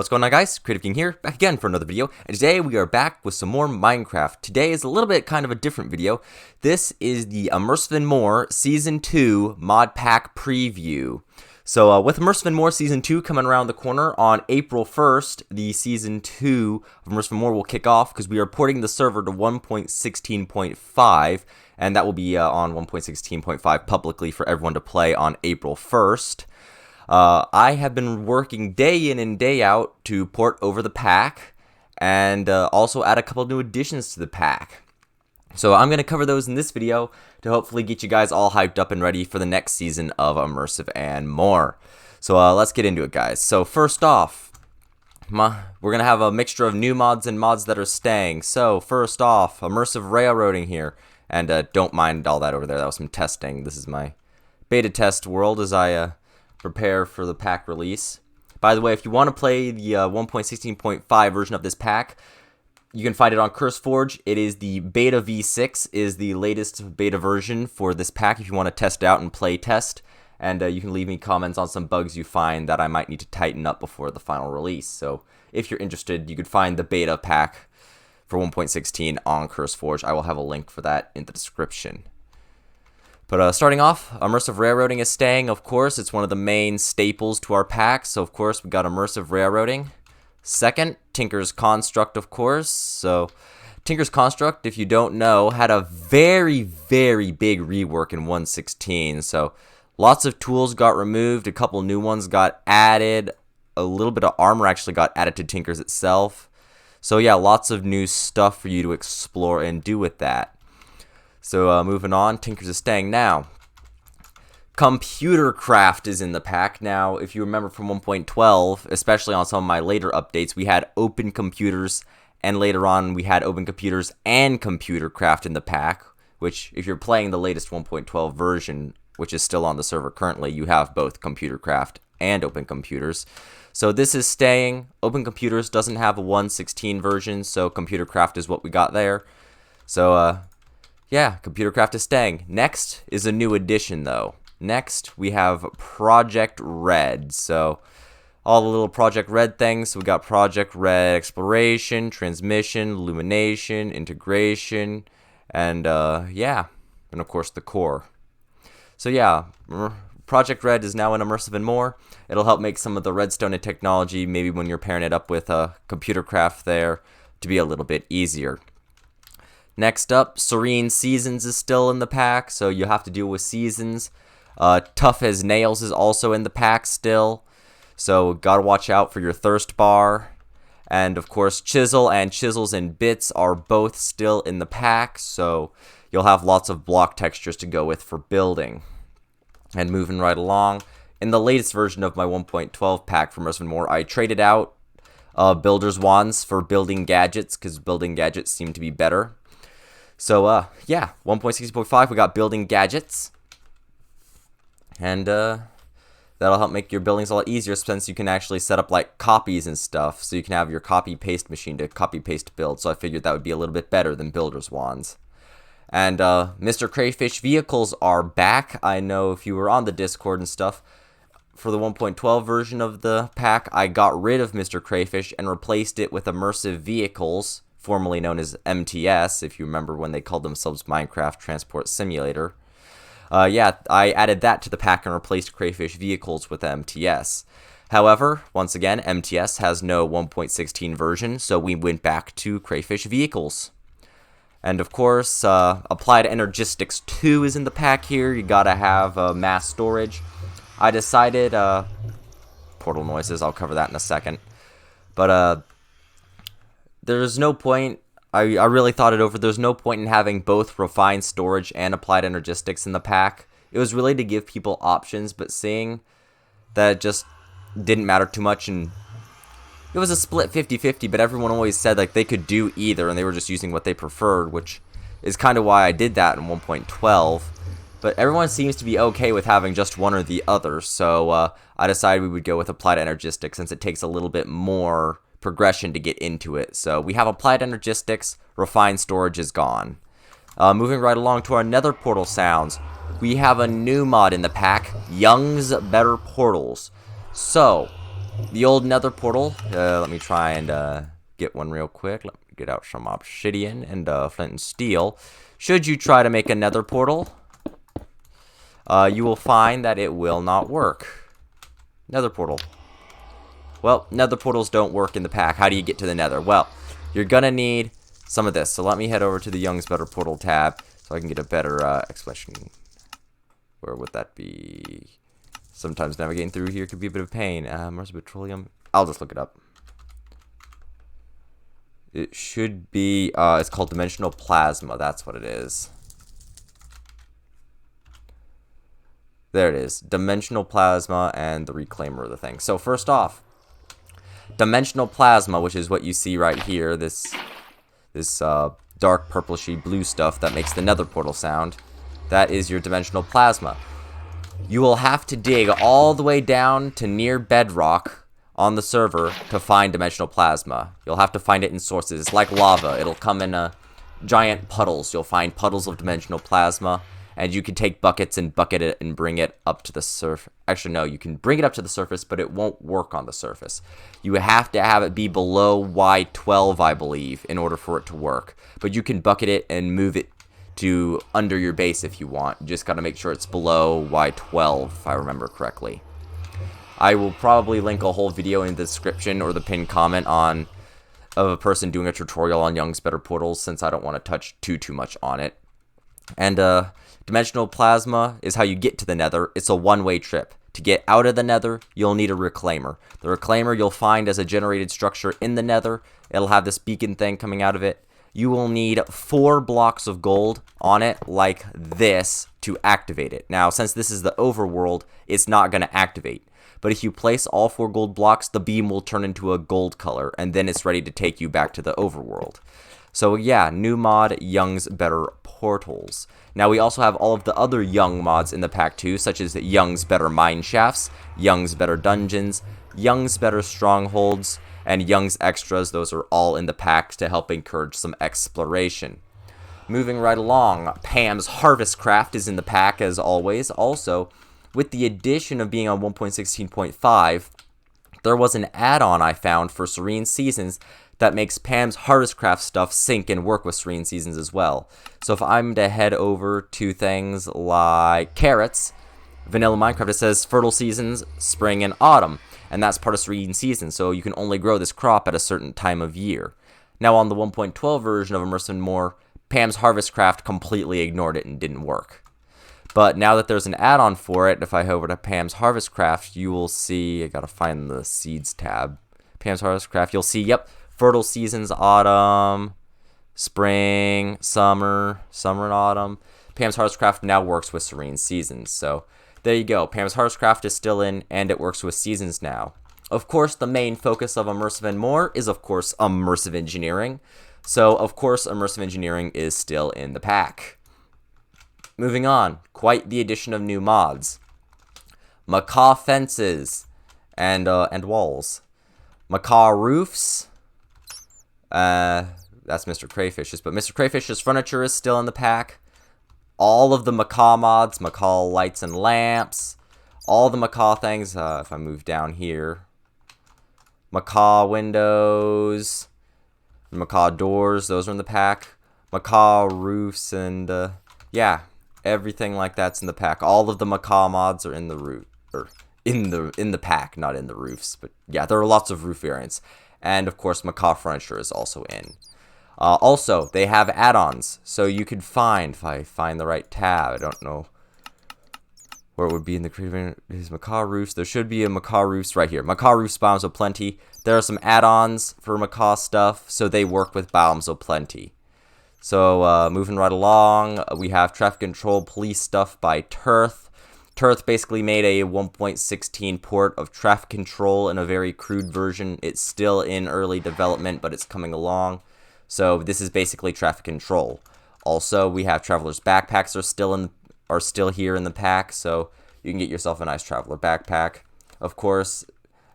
What's going on, guys? Creative King here, back again for another video, and today we are back with some more Minecraft. Today is a little bit kind of a different video. This is the Immersive and More Season 2 Modpack Preview. So with Immersive and More Season 2 coming around the corner on April 1st, the Season 2 of Immersive and More will kick off because we are porting the server to 1.16.5, and that will be on 1.16.5 publicly for everyone to play on April 1st. I have been working day in and day out to port over the pack and also add a couple new additions to the pack. So I'm going to cover those in this video to hopefully get you guys all hyped up and ready for the next season of Immersive and More. So let's get into it, guys. So first off, we're going to have a mixture of new mods and mods that are staying. So first off, Immersive Railroading here. And don't mind all that over there. That was some testing. This is my beta test world as I prepare for the pack release. By the way, if you want to play the 1.16.5 version of this pack, you can find it on CurseForge. It is the beta v6 is the latest beta version for this pack if you want to test out and play test. And you can leave me comments on some bugs you find that I might need to tighten up before the final release. So if you're interested, you could find the beta pack for 1.16 on CurseForge. I will have a link for that in the description. But starting off, Immersive Railroading is staying, of course. It's one of the main staples to our pack, so of course we got Immersive Railroading. Second, Tinker's Construct, of course. So Tinker's Construct, if you don't know, had a very, very big rework in 1.16. So lots of tools got removed, a couple new ones got added, a little bit of armor actually got added to Tinker's itself. So yeah, lots of new stuff for you to explore and do with that. So moving on, Tinker's is staying now. Computercraft is in the pack. Now, if you remember from 1.12, especially on some of my later updates, we had open computers, and later on we had open computers and Computercraft in the pack, which if you're playing the latest 1.12 version, which is still on the server currently, you have both Computercraft and open computers. So this is staying. Open computers doesn't have a 1.16 version, so Computercraft is what we got there. So, yeah, Computercraft is staying. Next is a new addition, though. Next, we have Project Red. So, all the little Project Red things. So we got Project Red Exploration, Transmission, Illumination, Integration, and, yeah, and of course the core. So, yeah, Project Red is now in Immersive and More. It'll help make some of the redstone technology, maybe when you're pairing it up with Computercraft there, to be a little bit easier. Next up, Serene Seasons is still in the pack, so you have to deal with seasons. Tough as Nails is also in the pack still, so gotta watch out for your thirst bar. And of course, Chisel and Chisels and Bits are both still in the pack, so you'll have lots of block textures to go with for building. And moving right along, in the latest version of my 1.12 pack for Immersive and More, I traded out Builder's Wands for building gadgets, because building gadgets seem to be better. So, yeah, 1.16.5, we got building gadgets. And, that'll help make your buildings a lot easier since you can actually set up, like, copies and stuff. So you can have your copy-paste machine to copy-paste build. So I figured that would be a little bit better than Builder's Wands. And, Mr. Crayfish Vehicles are back. I know if you were on the Discord and stuff, for the 1.12 version of the pack, I got rid of Mr. Crayfish and replaced it with Immersive Vehicles, formerly known as MTS, if you remember when they called themselves Minecraft Transport Simulator. Yeah, I added that to the pack and replaced Crayfish Vehicles with MTS. However, once again, MTS has no 1.16 version, so we went back to Crayfish Vehicles. And of course, Applied Energistics 2 is in the pack here. You gotta have mass storage. I decided, portal noises, I'll cover that in a second. But, there's no point, I really thought it over, there's no point in having both Refined Storage and Applied Energistics in the pack. It was really to give people options, but seeing that it just didn't matter too much, and it was a split 50-50, but everyone always said like they could do either, and they were just using what they preferred, which is kind of why I did that in 1.12. But everyone seems to be okay with having just one or the other, so I decided we would go with Applied Energistics since it takes a little bit more progression to get into it. So we have Applied Energistics, Refined Storage is gone. Moving right along to our Nether Portal sounds, we have a new mod in the pack, Young's Better Portals. So The old Nether Portal. Let me try and get one real quick. Let me get out some obsidian and flint and steel. Should you try to make a Nether Portal, you will find that it will not work. Nether Portal. Well, Nether Portals don't work in the pack. How do you get to the Nether? Well, you're gonna need some of this. So let me head over to the Young's Better Portal tab so I can get a better explanation. Where would that be? Sometimes navigating through here could be a bit of pain. Immersive Petroleum. I'll just look it up. It should be, it's called Dimensional Plasma. That's what it is. There it is. Dimensional Plasma and the Reclaimer of the thing. So first off, Dimensional Plasma, which is what you see right here, this dark purplishy blue stuff that makes the Nether Portal sound, that is your Dimensional Plasma. You will have to dig all the way down to near bedrock on the server to find Dimensional Plasma. You'll have to find it in sources. It's like lava. It'll come in giant puddles. You'll find puddles of Dimensional Plasma, and you can take buckets and bucket it and bring it up to the surface. Actually, no, you can bring it up to the surface, but it won't work on the surface. You have to have it be below Y12, I believe, in order for it to work. But you can bucket it and move it to under your base if you want. You just got to make sure it's below Y12, if I remember correctly. I will probably link a whole video in the description or the pinned comment of a person doing a tutorial on Young's Better Portals, since I don't want to touch too much on it. And Dimensional Plasma is how you get to the Nether. It's a one-way trip. To get out of the Nether, you'll need a Reclaimer. The Reclaimer you'll find as a generated structure in the Nether. It'll have this beacon thing coming out of it. You will need 4 blocks of gold on it like this to activate it. Now, since this is the overworld, it's not going to activate. But if you place all 4 gold blocks, the beam will turn into a gold color, and then it's ready to take you back to the overworld. So yeah, new mod, Young's Better Portals. Now we also have all of the other Young mods in the pack too, such as Young's Better Mine Shafts, Young's Better Dungeons, Young's Better Strongholds, and Young's Extras. Those are all in the packs to help encourage some exploration. Moving right along, Pam's Harvest Craft is in the pack as always. Also, with the addition of being on 1.16.5, there was an add-on I found for Serene Seasons that makes Pam's Harvest Craft stuff sync and work with Serene Seasons as well. So if I'm to head over to things like carrots, Vanilla Minecraft, it says fertile seasons, spring and autumn, and that's part of Serene Seasons, so you can only grow this crop at a certain time of year. Now on the 1.12 version of Immersive and More, Pam's Harvest Craft completely ignored it and didn't work. But now that there's an add-on for it, if I head over to Pam's Harvest Craft, you will see, I gotta find the seeds tab, Pam's Harvest Craft, you'll see, yep, fertile seasons, autumn, spring, summer and autumn. Pam's Harvest Craft now works with Serene Seasons, so there you go. Pam's Harvest Craft is still in, and it works with seasons now. Of course, the main focus of Immersive and More is, of course, Immersive Engineering. So, of course, Immersive Engineering is still in the pack. Moving on, quite the addition of new mods. Macaw fences and walls. Macaw roofs. That's Mr. Crayfish's, but Mr. Crayfish's furniture is still in the pack. All of the macaw mods, macaw lights and lamps, all the macaw things, if I move down here, macaw windows, macaw doors, those are in the pack, macaw roofs, and yeah, everything like that's in the pack. All of the macaw mods are in the roof, or in the pack, not in the roofs, but yeah, there are lots of roof variants. And of course, macaw furniture is also in. Also, they have add-ons, so you could find, if I find the right tab, I don't know where it would be in the creative, is macaw roofs. There should be a macaw roofs right here. Macaw roofs, biomes of plenty. There are some add-ons for macaw stuff, so they work with biomes of plenty. So moving right along, we have traffic control police stuff by Turth. Turth basically made a 1.16 port of traffic control in a very crude version. It's still in early development, but it's coming along. So this is basically traffic control. Also, we have traveler's backpacks are still here in the pack, so you can get yourself a nice traveler backpack. Of course,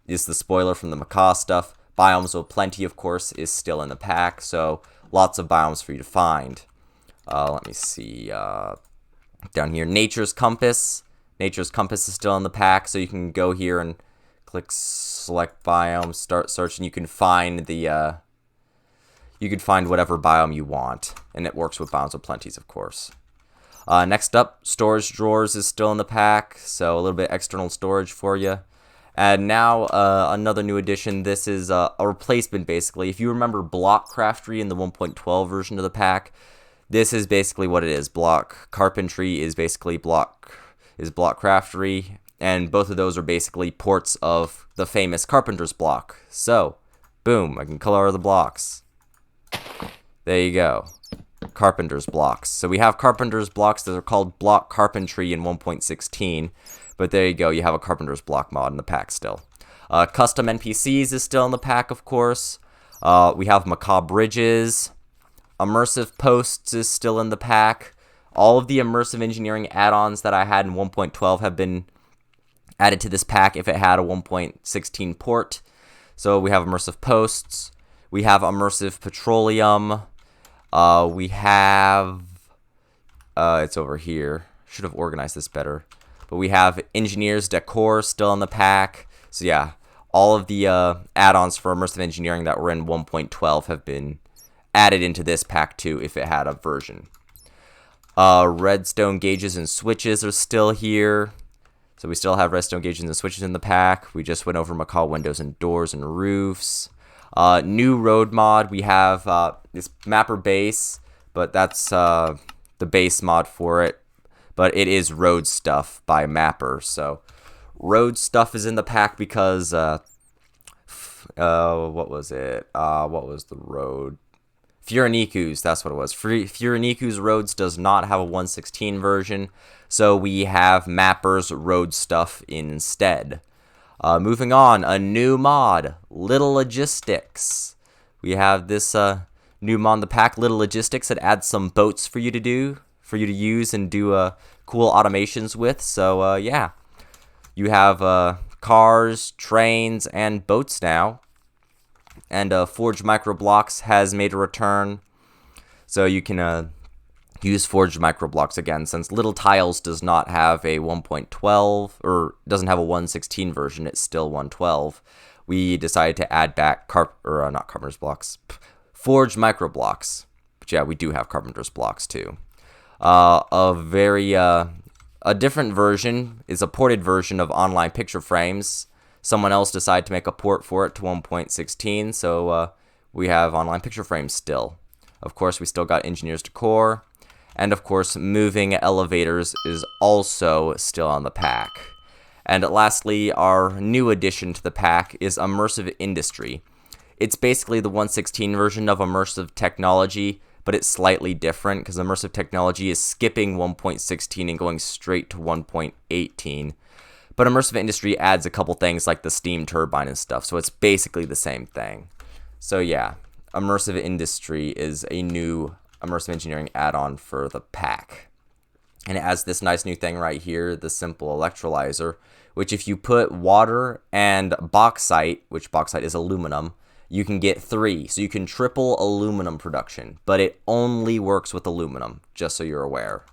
this is the spoiler from the macaw stuff. Biomes of plenty, of course, is still in the pack, so lots of biomes for you to find. Let me see. Down here, Nature's Compass. Nature's Compass is still in the pack, so you can go here and Click select biome, start searching. You can find the you can find whatever biome you want, and it works with Biomes of Plenties, of course. Next up, storage drawers is still in the pack, so a little bit external storage for you. And now another new addition. This is a replacement, basically. If you remember Block Craftery in the 1.12 version of the pack, this is basically what it is. Block Carpentry is basically Block Craftery, and both of those are basically ports of the famous Carpenter's block. So, boom, I can color the blocks. There you go. Carpenter's blocks. So we have Carpenter's blocks that are called Block Carpentry in 1.16, but there you go, you have a Carpenter's block mod in the pack still. Custom NPCs is still in the pack, of course. We have Macabre Bridges. Immersive Posts is still in the pack. All of the immersive engineering add-ons that I had in 1.12 have been added to this pack if it had a 1.16 port. So we have Immersive Posts. We have Immersive Petroleum. We have... it's over here. Should have organized this better. But we have Engineers Decor still in the pack. So yeah, all of the add-ons for immersive engineering that were in 1.12 have been added into this pack too if it had a version. Redstone gauges and switches are still here. So we still have redstone gauges and switches in the pack. We just went over Macaw windows and doors and roofs. New road mod, we have this mapper base, but that's the base mod for it. But it is road stuff by mapper. So road stuff is in the pack because what was it? What was the road? Furaniku's, that's what it was. Furaniku's Roads does not have a 1.16 version, so we have Mapper's Road stuff instead. Moving on, a new mod, Little Logistics. We have this new mod in the pack, Little Logistics, that adds some boats for you to use and do cool automations with. So yeah, you have cars, trains, and boats now. And Forged Microblocks has made a return, so you can use Forged Microblocks again. Since Little Tiles does not have a 1.12, or doesn't have a 1.16 version, it's still 1.12, we decided to add back not Carpenter's blocks, Forged Microblocks. But yeah, we do have Carpenter's blocks too. A different version is a ported version of Online Picture Frames. Someone else decided to make a port for it to 1.16, so we have Online Picture Frames still. Of course, we still got Engineers Decor, and of course, Moving Elevators is also still on the pack. And lastly, our new addition to the pack is Immersive Industry. It's basically the 1.16 version of Immersive Technology, but it's slightly different because Immersive Technology is skipping 1.16 and going straight to 1.18. But Immersive Industry adds a couple things like the steam turbine and stuff, so it's basically the same thing. So yeah, Immersive Industry is a new immersive engineering add-on for the pack. And it has this nice new thing right here, the simple electrolyzer, which if you put water and bauxite, which bauxite is aluminum, you can get 3. So you can triple aluminum production, but it only works with aluminum, just so you're aware.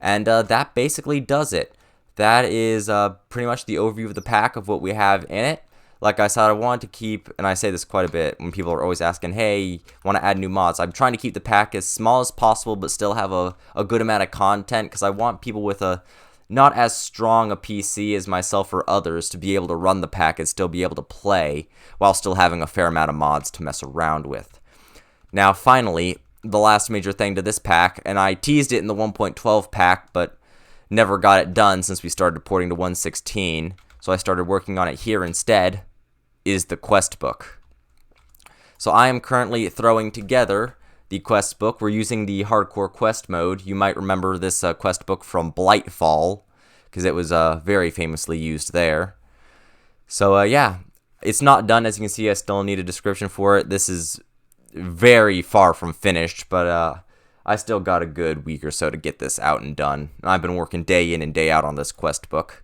And that basically does it. That is pretty much the overview of the pack of what we have in it. Like I said, I wanted to keep, and I say this quite a bit when people are always asking, hey, want to add new mods? I'm trying to keep the pack as small as possible, but still have a good amount of content, because I want people with a not as strong a PC as myself or others to be able to run the pack and still be able to play, while still having a fair amount of mods to mess around with. Now, finally, the last major thing to this pack, and I teased it in the 1.12 pack, but never got it done since we started porting to 1.16, so I started working on it here instead, is the quest book. So I am currently throwing together the quest book. We're using the hardcore quest mode. You might remember this quest book from Blightfall, because it was very famously used there. So yeah, it's not done. As you can see, I still need a description for it. This is very far from finished, but I still got a good week or so to get this out and done. I've been working day in and day out on this quest book.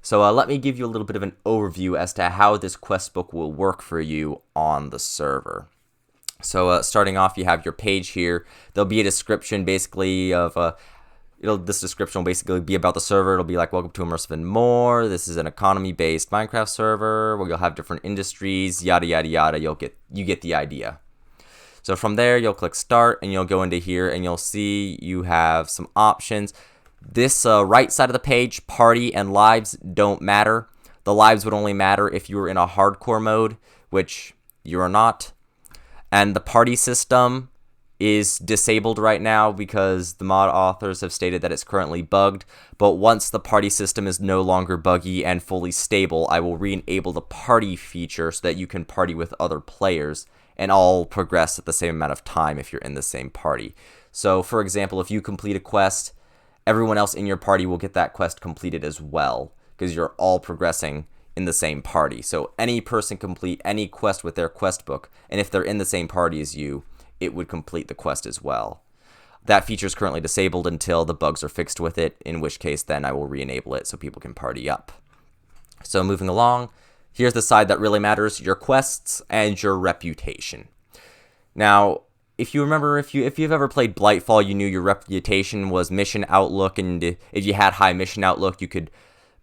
So let me give you a little bit of an overview as to how this quest book will work for you on the server. So starting off, you have your page here. There'll be a description basically of This description will basically be about the server. It'll be like, welcome to Immersive and More. This is an economy-based Minecraft server where you'll have different industries, yada yada yada. You get the idea. So from there, you'll click start and you'll go into here and you'll see you have some options. This right side of the page, party and lives, don't matter. The lives would only matter if you were in a hardcore mode, which you are not. And the party system is disabled right now because the mod authors have stated that it's currently bugged. But once the party system is no longer buggy and fully stable, I will re-enable the party feature so that you can party with other players and all progress at the same amount of time if you're in the same party. So, for example, if you complete a quest, everyone else in your party will get that quest completed as well because you're all progressing in the same party. So any person complete any quest with their quest book, and if they're in the same party as you, it would complete the quest as well. That feature is currently disabled until the bugs are fixed with it, in which case then I will re-enable it so people can party up. So moving along, here's the side that really matters, your quests and your reputation. Now, if you remember, if you've ever played Blightfall, you knew your reputation was mission outlook, and if you had high mission outlook, you could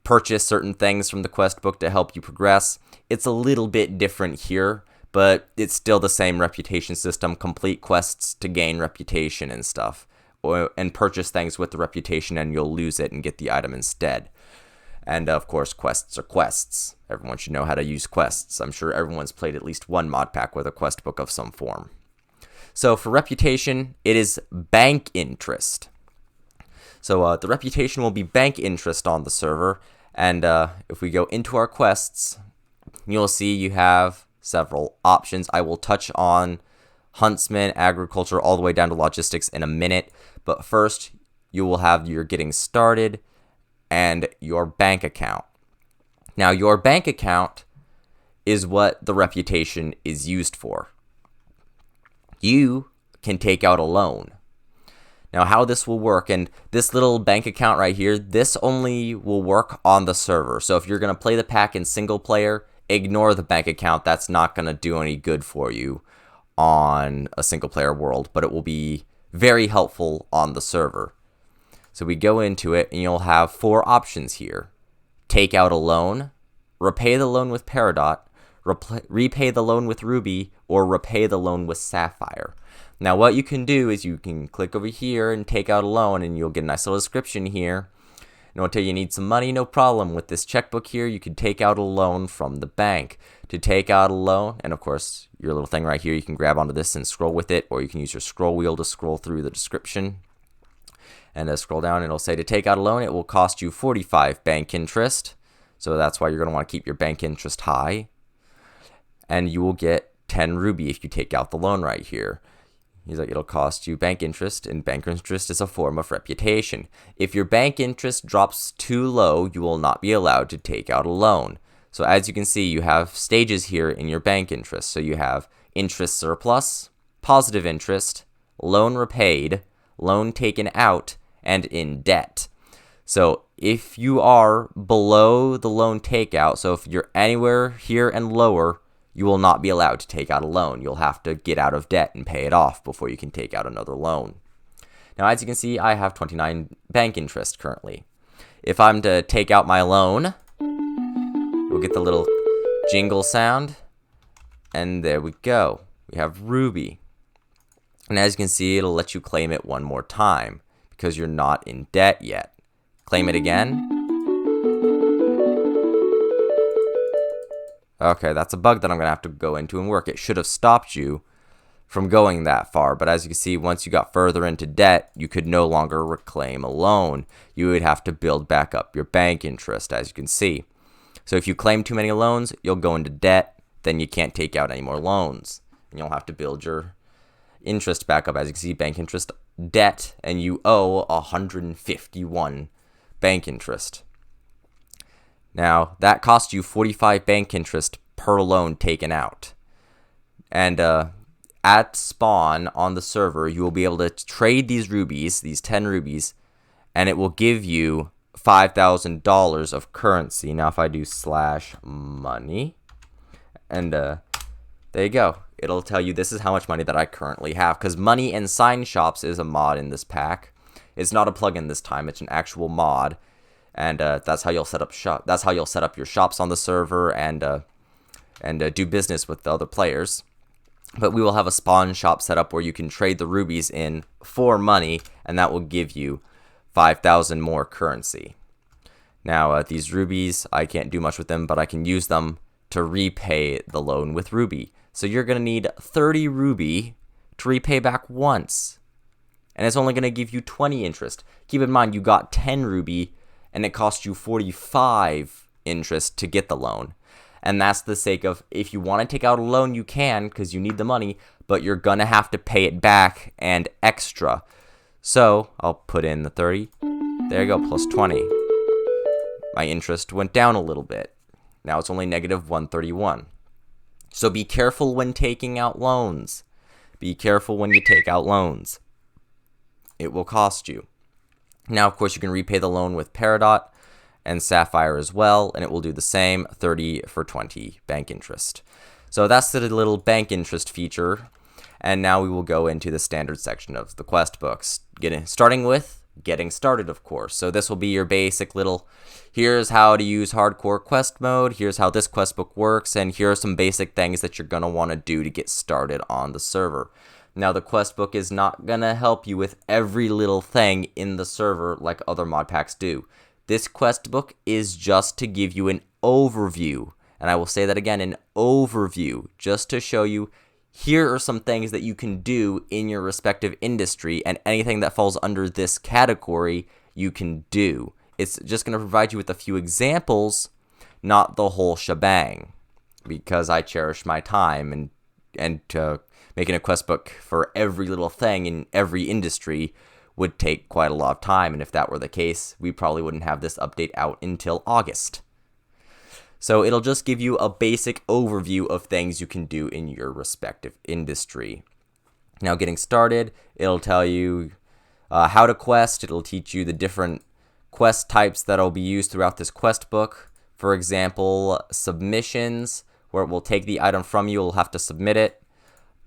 purchase certain things from the quest book to help you progress. It's a little bit different here, but it's still the same reputation system. Complete quests to gain reputation and stuff, and purchase things with the reputation and you'll lose it and get the item instead. And of course, quests are quests. Everyone should know how to use quests. I'm sure everyone's played at least one mod pack with a quest book of some form. So for reputation, it is bank interest. So the reputation will be bank interest on the server. And if we go into our quests, you'll see you have several options. I will touch on Huntsman, agriculture, all the way down to logistics in a minute. But first, you will have your getting started and your bank account. Now, your bank account is what the reputation is used for. You can take out a loan. Now, how this will work, and this little bank account right here, this only will work on the server. So if you're going to play the pack in single player, ignore the bank account. That's not going to do any good for you on a single player world, but it will be very helpful on the server. So we go into it, and you'll have 4 options here. Take out a loan, repay the loan with Peridot, repay the loan with Ruby, or repay the loan with Sapphire. Now what you can do is you can click over here and take out a loan, and you'll get a nice little description here. And it'll tell you need some money, no problem. With this checkbook here, you can take out a loan from the bank. To take out a loan, and of course, your little thing right here, you can grab onto this and scroll with it, or you can use your scroll wheel to scroll through the description. And scroll down, it'll say to take out a loan, it will cost you 45 bank interest. So that's why you're going to want to keep your bank interest high. And you will get 10 Ruby if you take out the loan right here. He's like, it'll cost you bank interest, and bank interest is a form of reputation. If your bank interest drops too low, you will not be allowed to take out a loan. So as you can see, you have stages here in your bank interest. So you have interest surplus, positive interest, loan repaid, loan taken out, and in debt. So if you are below the loan takeout, so if you're anywhere here and lower, you will not be allowed to take out a loan. You'll have to get out of debt and pay it off before you can take out another loan. Now, as you can see, I have 29 bank interest currently. If I'm to take out my loan, we'll get the little jingle sound, and there we go. We have Ruby. And as you can see, it'll let you claim it one more time because you're not in debt yet. Claim it again. Okay, that's a bug that I'm going to have to go into and work. It should have stopped you from going that far. But as you can see, once you got further into debt, you could no longer reclaim a loan. You would have to build back up your bank interest, as you can see. So if you claim too many loans, you'll go into debt. Then you can't take out any more loans. And you'll have to build your interest back up. As you can see, bank interest, debt, and you owe 151 bank interest. Now, that costs you 45 bank interest per loan taken out. And at spawn on the server, you will be able to trade these rubies, these 10 rubies, and it will give you $5,000 of currency. Now, if I do /money, and there you go. It'll tell you this is how much money that I currently have, because Money and Sign Shops is a mod in this pack. It's not a plugin this time, it's an actual mod. And that's how you'll set up That's how you'll set up your shops on the server and do business with the other players. But we will have a spawn shop set up where you can trade the rubies in for money, and that will give you 5,000 more currency. Now, these rubies, I can't do much with them, but I can use them to repay the loan with ruby. So you're going to need 30 ruby to repay back once. And it's only going to give you 20 interest. Keep in mind, you got 10 ruby, and it cost you 45 interest to get the loan. And that's the sake of, if you want to take out a loan, you can, because you need the money, but you're going to have to pay it back and extra. So, I'll put in the 30. There you go, plus 20. My interest went down a little bit. Now it's only negative 131. So be careful when taking out loans. Be careful when you take out loans. It will cost you. Now, of course, you can repay the loan with Peridot and Sapphire as well, and it will do the same, 30 for 20 bank interest. So that's the little bank interest feature, and now we will go into the standard section of the quest books, starting with getting started, of course. So this will be your basic little, here's how to use hardcore quest mode, here's how this quest book works, and here are some basic things that you're going to want to do to get started on the server. Now, the quest book is not going to help you with every little thing in the server like other mod packs do. This quest book is just to give you an overview, and I will say that again, an overview, just to show you here are some things that you can do in your respective industry, and anything that falls under this category you can do. It's just going to provide you with a few examples, not the whole shebang, because I cherish my time, and making a quest book for every little thing in every industry would take quite a lot of time, and if that were the case, we probably wouldn't have this update out until August. So it'll just give you a basic overview of things you can do in your respective industry. Now, getting started, it'll tell you how to quest. It'll teach you the different quest types that'll be used throughout this quest book. For example, submissions, where it will take the item from you, you'll have to submit it.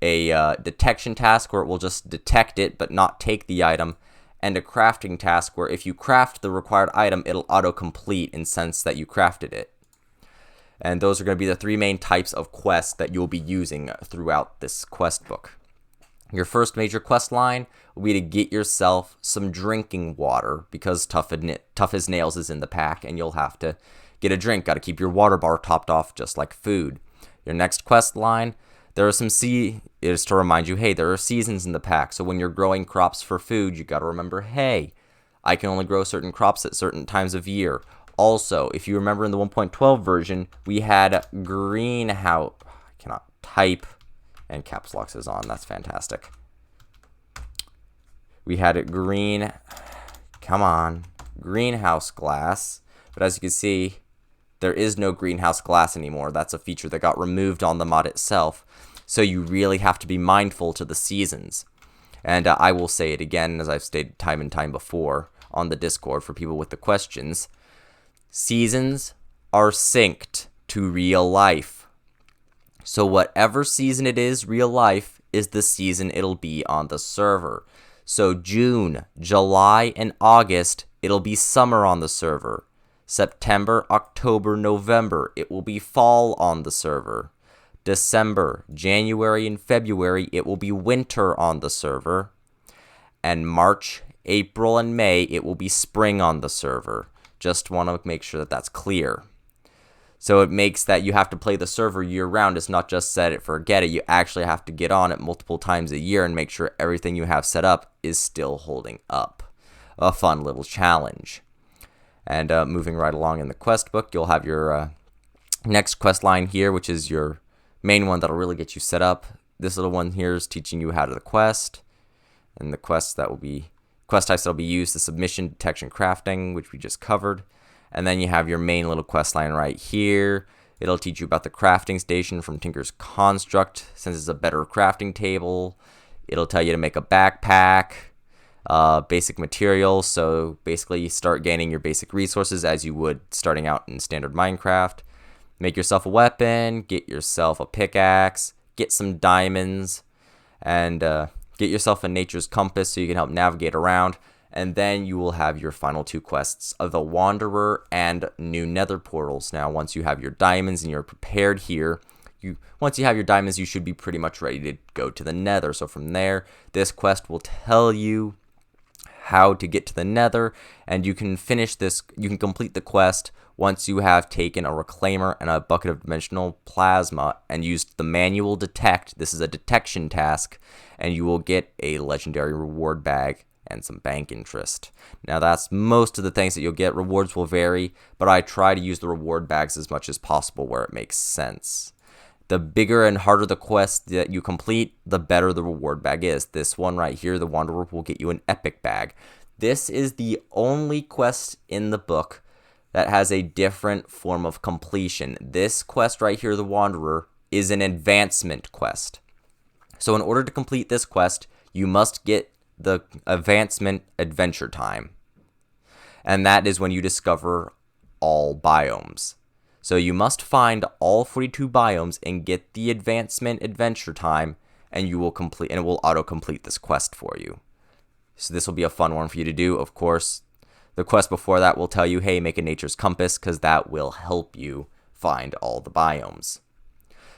A detection task, where it will just detect it but not take the item, and a crafting task, where if you craft the required item, it'll auto-complete in sense that you crafted it. And those are going to be the three main types of quests that you'll be using throughout this quest book. Your first major quest line will be to get yourself some drinking water, because Tough as Nails is in the pack, and you'll have to get a drink. Got to keep your water bar topped off just like food. Your next quest line, there are some is to remind you, hey, there are seasons in the pack. So when you're growing crops for food, you got to remember, hey, I can only grow certain crops at certain times of year. Also, if you remember in the 1.12 version, we had greenhouse. I cannot type, and caps lock is on. That's fantastic. We had greenhouse glass. But as you can see, there is no greenhouse glass anymore. That's a feature that got removed on the mod itself. So you really have to be mindful to the seasons. And I will say it again, as I've stated time and time before on the Discord for people with the questions. Seasons are synced to real life. So whatever season it is, real life, is the season it'll be on the server. So June, July, and August, it'll be summer on the server. September, October, November, it will be fall on the server. December, January, and February, it will be winter on the server. And March, April, and May, it will be spring on the server. Just want to make sure that that's clear. So it makes that you have to play the server year-round. It's not just set it, forget it. You actually have to get on it multiple times a year and make sure everything you have set up is still holding up. A fun little challenge. And moving right along in the quest book, you'll have your next quest line here, which is your main one that'll really get you set up. This little one here is teaching you how to the quest. And the quest types that'll be used, the submission, detection, crafting, which we just covered. And then you have your main little quest line right here. It'll teach you about the crafting station from Tinker's Construct, since it's a better crafting table. It'll tell you to make a backpack, basic materials. So basically you start gaining your basic resources as you would starting out in standard Minecraft. Make yourself a weapon, get yourself a pickaxe, get some diamonds, and get yourself a nature's compass so you can help navigate around. And then you will have your final 2 quests of the Wanderer and new Nether Portals. Now, once you have your diamonds and you're prepared here, once you have your diamonds, you should be pretty much ready to go to the Nether. So from there, this quest will tell you how to get to the Nether, and you can complete the quest once you have taken a reclaimer and a bucket of dimensional plasma and used the manual detect. This is a detection task, and you will get a legendary reward bag and some bank interest. Now, that's most of the things that you'll get. Rewards will vary, but I try to use the reward bags as much as possible where it makes sense. The bigger and harder the quest that you complete, the better the reward bag is. This one right here, the Wanderer, will get you an epic bag. This is the only quest in the book that has a different form of completion. This quest right here, the Wanderer, is an advancement quest. So in order to complete this quest, you must get the advancement adventure time. And that is when you discover all biomes. So you must find all 42 biomes and get the advancement adventure time, and you will complete, and it will auto-complete this quest for you. So this will be a fun one for you to do. Of course, the quest before that will tell you, hey, make a nature's compass, because that will help you find all the biomes.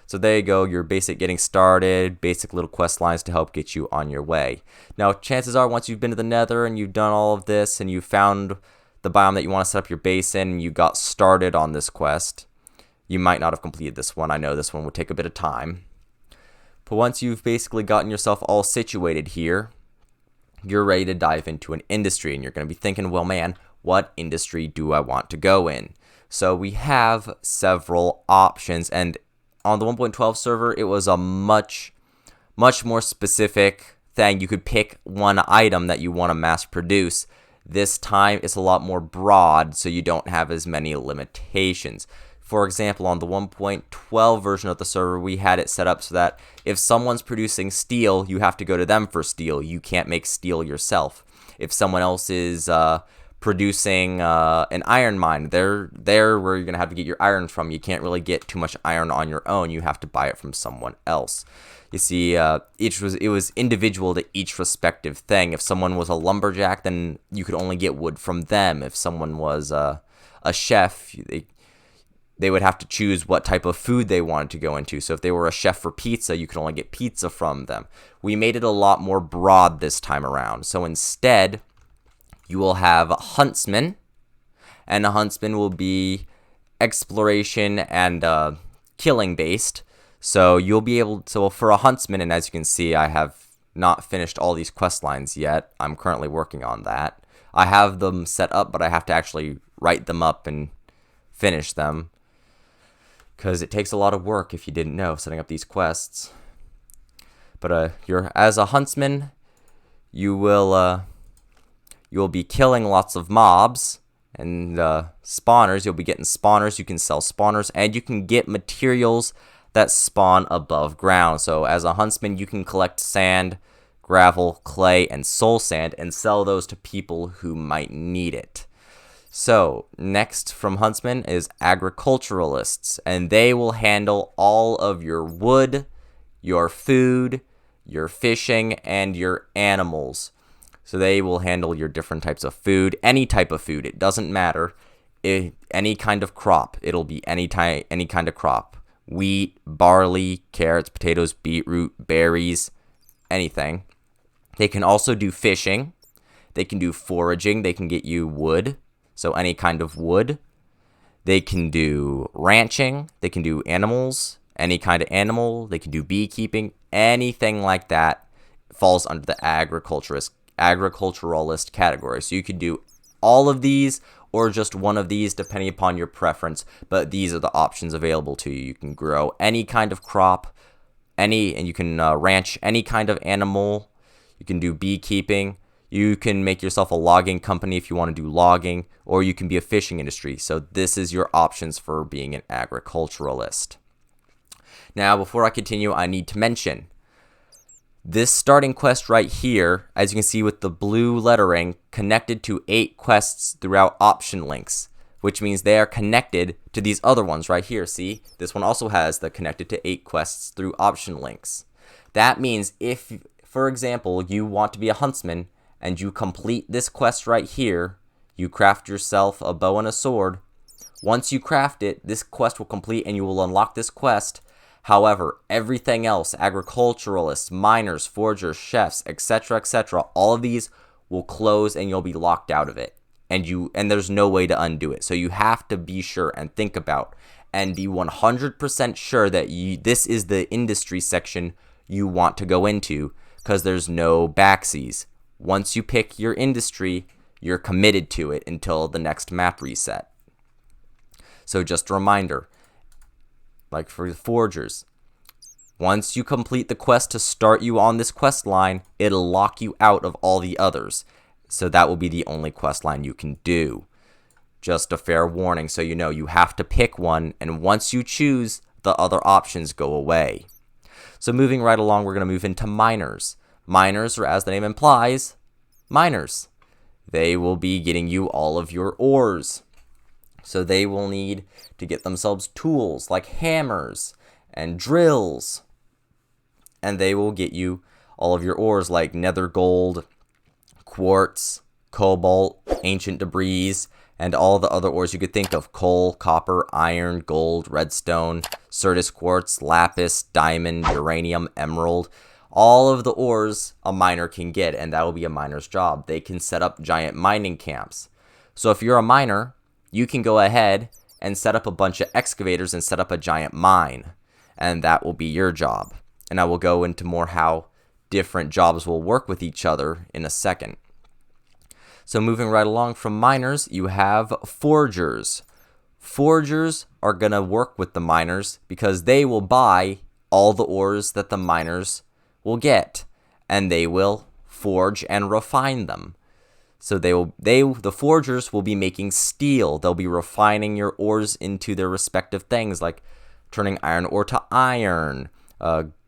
So there you go, your basic getting started, basic little quest lines to help get you on your way. Now, chances are, once you've been to the Nether and you've done all of this and you've found the biome that you want to set up your base in, and you got started on this quest, you might not have completed this one. I know this one would take a bit of time. But once you've basically gotten yourself all situated here, you're ready to dive into an industry, and you're going to be thinking, well, man, what industry do I want to go in? So we have several options, and on the 1.12 server, it was a much more specific thing. You could pick one item that you want to mass produce. This time, it's a lot more broad, so you don't have as many limitations. For example, on the 1.12 version of the server, we had it set up so that if someone's producing steel, you have to go to them for steel. You can't make steel yourself. If someone else is producing an iron mine, they're where you're going to have to get your iron from. You can't really get too much iron on your own. You have to buy it from someone else. You see, it was individual to each respective thing. If someone was a lumberjack, then you could only get wood from them. If someone was a chef, they would have to choose what type of food they wanted to go into. So if they were a chef for pizza, you could only get pizza from them. We made it a lot more broad this time around. So instead, you will have a Huntsman, and a Huntsman will be exploration and killing based. So you'll be able to, so for a Huntsman, and as you can see, I have not finished all these quest lines yet. I'm currently working on that. I have them set up, but I have to actually write them up and finish them, because it takes a lot of work, if you didn't know, setting up these quests. But as a Huntsman, you'll be killing lots of mobs and spawners. You'll be getting spawners. You can sell spawners, and you can get materials that spawn above ground. So as a Huntsman, you can collect sand, gravel, clay, and soul sand and sell those to people who might need it. So next from Huntsman is Agriculturalists, and they will handle all of your wood, your food, your fishing, and your animals. So they will handle your different types of food, any type of food. It doesn't matter. Any kind of crop. It'll be any kind of crop. Wheat, barley, carrots, potatoes, beetroot, berries, anything. They can also do fishing. They can do foraging. They can get you wood, so any kind of wood. They can do ranching. They can do animals, any kind of animal. They can do beekeeping. Anything like that falls under the agriculturalist category. So you could do all of these or just one of these depending upon your preference, but these are the options available to you. You can grow any kind of crop, and you can ranch any kind of animal. You can do beekeeping. You can make yourself a logging company if you want to do logging, or you can be a fishing industry. So this is your options for being an agriculturalist. Now, before I continue, I need to mention this starting quest right here, as you can see with the blue lettering, connected to 8 quests throughout option links, which means they are connected to these other ones right here. See, this one also has the connected to 8 quests through option links. That means if, for example, you want to be a Huntsman and you complete this quest right here, you craft yourself a bow and a sword. Once you craft it, this quest will complete and you will unlock this quest. However, everything else, agriculturalists, miners, forgers, chefs, etc., all of these will close and you'll be locked out of it. And there's no way to undo it. So you have to be sure and think about and be 100% sure that this is the industry section you want to go into, because there's no backsies. Once you pick your industry, you're committed to it until the next map reset. So just a reminder, like for the forgers, once you complete the quest to start you on this quest line, it'll lock you out of all the others. So that will be the only quest line you can do. Just a fair warning, so you know you have to pick one, and once you choose, the other options go away. So moving right along, we're going to move into miners. Miners are, as the name implies, miners. They will be getting you all of your ores. So they will need to get themselves tools like hammers and drills. And they will get you all of your ores like nether gold, quartz, cobalt, ancient debris, and all the other ores you could think of: coal, copper, iron, gold, redstone, Certus quartz, lapis, diamond, uranium, emerald. All of the ores a miner can get, and that will be a miner's job. They can set up giant mining camps. So if you're a miner, you can go ahead and set up a bunch of excavators and set up a giant mine, and that will be your job. And I will go into more how different jobs will work with each other in a second. So moving right along from miners, you have forgers. Forgers are going to work with the miners because they will buy all the ores that the miners will get, and they will forge and refine them. So the forgers will be making steel. They'll be refining your ores into their respective things, like turning iron ore to iron,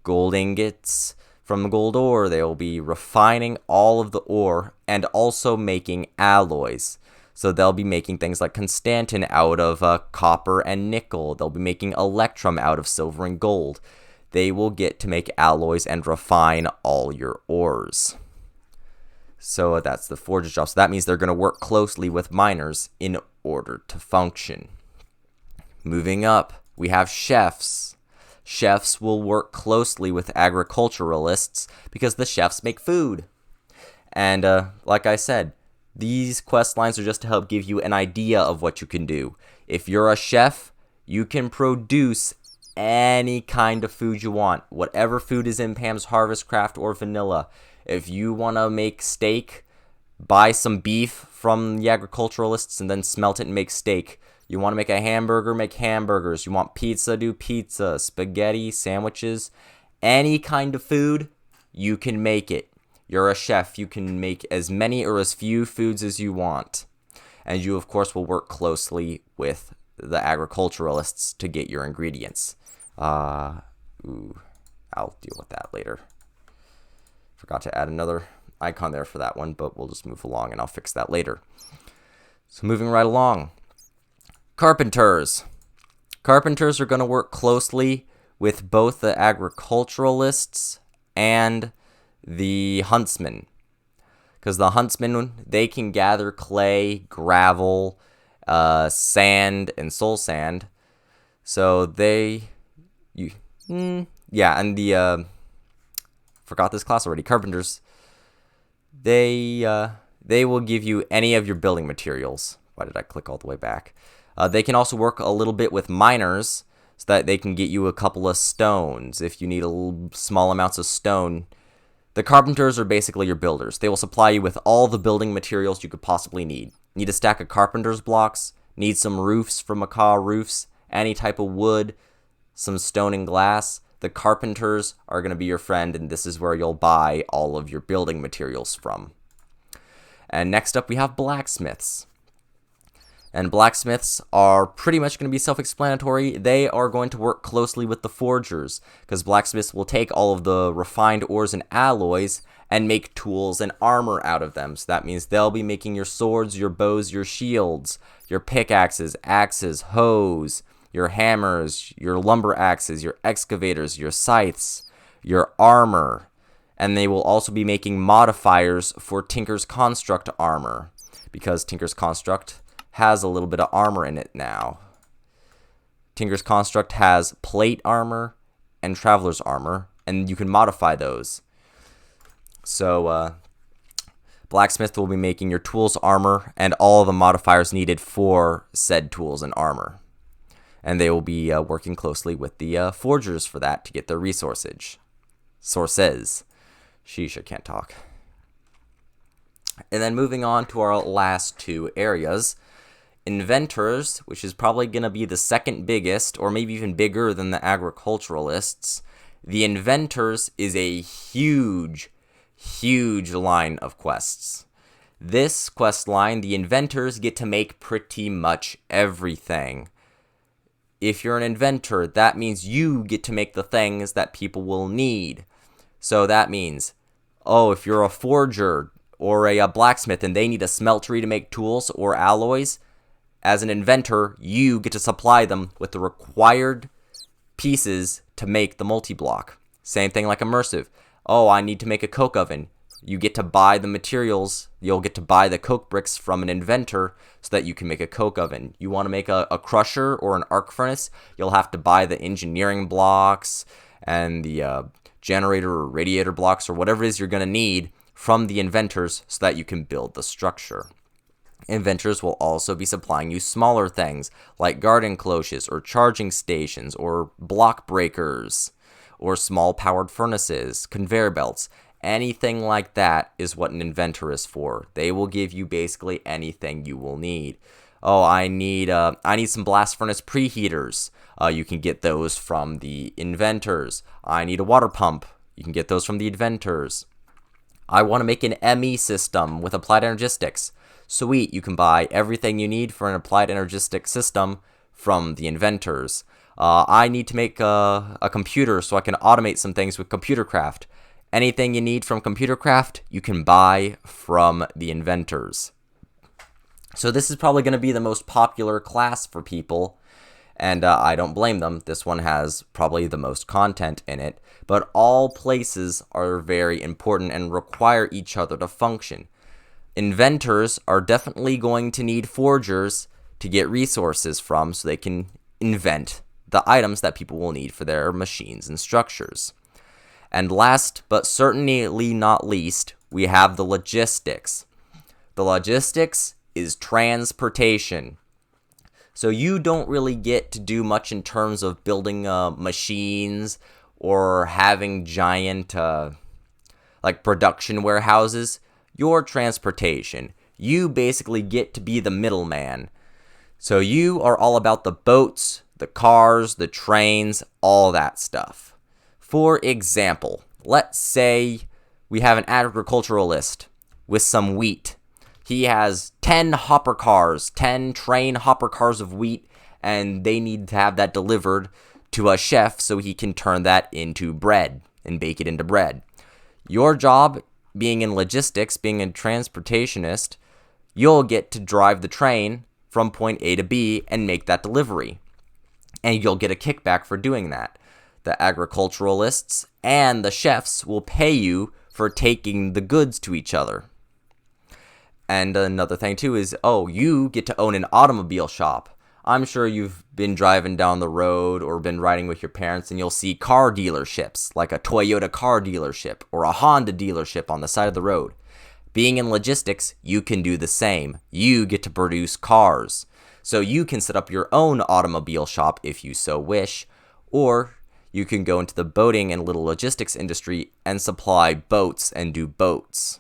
gold ingots from the gold ore. They will be refining all of the ore and also making alloys. So they'll be making things like constantan out of copper and nickel. They'll be making electrum out of silver and gold. They will get to make alloys and refine all your ores. So that's the forger's job. So that means they're going to work closely with miners in order to function. Moving up, we have chefs. Chefs will work closely with agriculturalists because the chefs make food. And like I said, these quest lines are just to help give you an idea of what you can do. If you're a chef, you can produce any kind of food you want. Whatever food is in Pam's Harvest Craft or Vanilla. If you want to make steak, buy some beef from the agriculturalists and then smelt it and make steak. You want to make a hamburger, make hamburgers. You want pizza, do pizza, spaghetti, sandwiches. Any kind of food, you can make it. You're a chef. You can make as many or as few foods as you want. And you, of course, will work closely with the agriculturalists to get your ingredients. I'll deal with that later. Forgot to add another icon there for that one, but we'll just move along and I'll fix that later. So moving right along. Carpenters. Carpenters are going to work closely with both the agriculturalists and the Huntsman. Because the Huntsman, they can gather clay, gravel, sand, and soul sand. So forgot this class already. Carpenters, they will give you any of your building materials. Why did I click all the way back? They can also work a little bit with miners so that they can get you a couple of stones if you need small amounts of stone. The carpenters are basically your builders. They will supply you with all the building materials you could possibly need. Need a stack of carpenter's blocks, need some roofs from macaw roofs, any type of wood, some stone and glass. The carpenters are going to be your friend, and this is where you'll buy all of your building materials from. And next up we have blacksmiths. And blacksmiths are pretty much going to be self-explanatory. They are going to work closely with the forgers, because blacksmiths will take all of the refined ores and alloys and make tools and armor out of them. So that means they'll be making your swords, your bows, your shields, your pickaxes, axes, hoes, your hammers, your lumber axes, your excavators, your scythes, your armor, And they will also be making modifiers for Tinker's Construct armor, because Tinker's Construct has a little bit of armor in it now. Tinker's Construct has plate armor and traveler's armor, and you can modify those. So Blacksmith will be making your tools, armor, and all the modifiers needed for said tools and armor. And they will be working closely with the forgers for that to get their resources. Sources. Sheesh, I can't talk. And then moving on to our last two areas. Inventors, which is probably going to be the second biggest, or maybe even bigger than the Agriculturalists. The Inventors is a huge line of quests. This quest line, the Inventors get to make pretty much everything. If you're an inventor, that means you get to make the things that people will need. So that means, if you're a forger or a blacksmith and they need a smeltery to make tools or alloys, as an inventor, you get to supply them with the required pieces to make the multi-block. Same thing like Immersive. I need to make a coke oven. You get to buy the materials. You'll get to buy the coke bricks from an inventor so that you can make a coke oven. You want to make a crusher or an arc furnace, you'll have to buy the engineering blocks and the generator or radiator blocks or whatever it is you're going to need from the inventors so that you can build the structure. Inventors will also be supplying you smaller things like garden cloches or charging stations or block breakers or small powered furnaces, conveyor belts. Anything like that is what an inventor is for. They will give you basically anything you will need. I need some blast furnace preheaters. You can get those from the inventors. I need a water pump. You can get those from the inventors. I want to make an ME system with applied energistics. Sweet, you can buy everything you need for an applied energistic system from the inventors. I need to make a computer so I can automate some things with computer craft. Anything you need from computer craft, you can buy from the inventors. So this is probably going to be the most popular class for people, and I don't blame them. This one has probably the most content in it, but all places are very important and require each other to function. Inventors are definitely going to need forgers to get resources from so they can invent the items that people will need for their machines and structures. And last, but certainly not least, we have the logistics. The logistics is transportation. So you don't really get to do much in terms of building machines or having giant production warehouses. Your transportation. You basically get to be the middleman. So you are all about the boats, the cars, the trains, all that stuff. For example, let's say we have an agriculturalist with some wheat. He has 10 hopper cars, 10 train hopper cars of wheat, and they need to have that delivered to a chef so he can turn that into bread and bake it into bread. Your job, being in logistics, being a transportationist, you'll get to drive the train from point A to B and make that delivery. And you'll get a kickback for doing that. The agriculturalists and the chefs will pay you for taking the goods to each other. And another thing too is, you get to own an automobile shop. I'm sure you've been driving down the road or been riding with your parents and you'll see car dealerships, like a Toyota car dealership or a Honda dealership on the side of the road. Being in logistics, you can do the same. You get to produce cars. So you can set up your own automobile shop if you so wish, or you can go into the boating and little logistics industry and supply boats and do boats.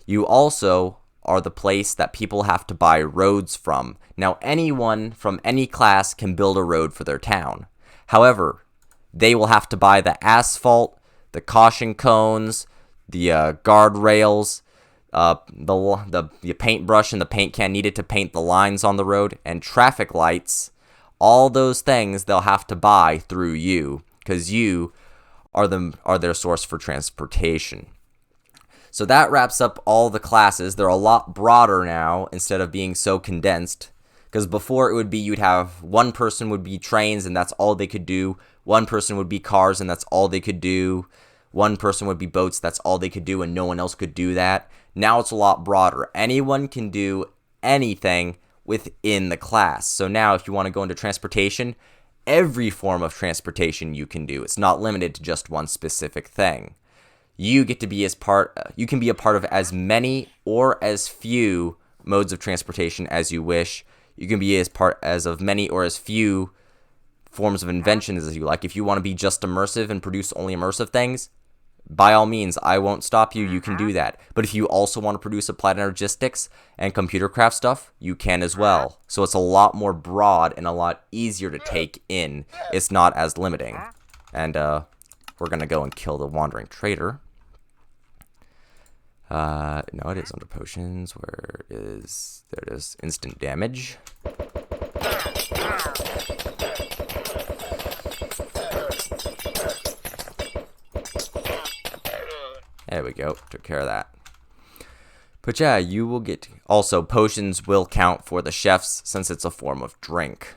You also are the place that people have to buy roads from. Now, anyone from any class can build a road for their town. However, they will have to buy the asphalt, the caution cones, the guardrails, the paintbrush and the paint can needed to paint the lines on the road, and traffic lights. All those things they'll have to buy through you, because you are their source for transportation. So that wraps up all the classes. They're a lot broader now instead of being so condensed. Because before it would be you'd have one person would be trains and that's all they could do. One person would be cars and that's all they could do. one person would be boats, that's all they could do, and no one else could do that. Now it's a lot broader. Anyone can do anything within the class. So now if you want to go into transportation, every form of transportation you can do. It's not limited to just one specific thing. You get to be you can be a part of as many or as few modes of transportation as you wish. You can be as part of many or as few forms of inventions as you like. If you want to be just immersive and produce only immersive things, by all means, I won't stop you. You can do that. But if you also want to produce applied energistics and computer craft stuff, you can as well. So it's a lot more broad and a lot easier to take in. It's not as limiting. And we're going to go and kill the wandering trader. No, it is under potions. Where is... There it is. Instant damage. There we go. Took care of that. But yeah, you will get... Also, potions will count for the chefs since it's a form of drink.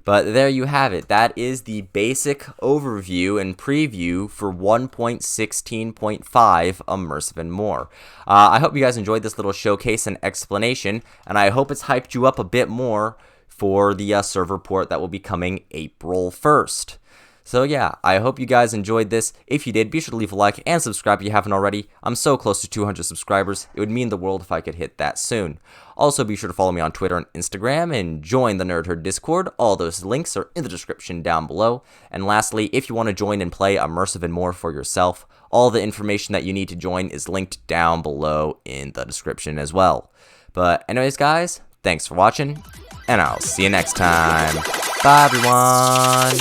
But there you have it. That is the basic overview and preview for 1.16.5 Immersive and More. I hope you guys enjoyed this little showcase and explanation, and I hope it's hyped you up a bit more for the server port that will be coming April 1st. So yeah, I hope you guys enjoyed this. If you did, be sure to leave a like and subscribe if you haven't already. I'm so close to 200 subscribers. It would mean the world if I could hit that soon. Also, be sure to follow me on Twitter and Instagram and join the Nerd Herd Discord. All those links are in the description down below. And lastly, if you want to join and play Immersive and More for yourself, all the information that you need to join is linked down below in the description as well. But anyways, guys, thanks for watching, and I'll see you next time. Bye, everyone.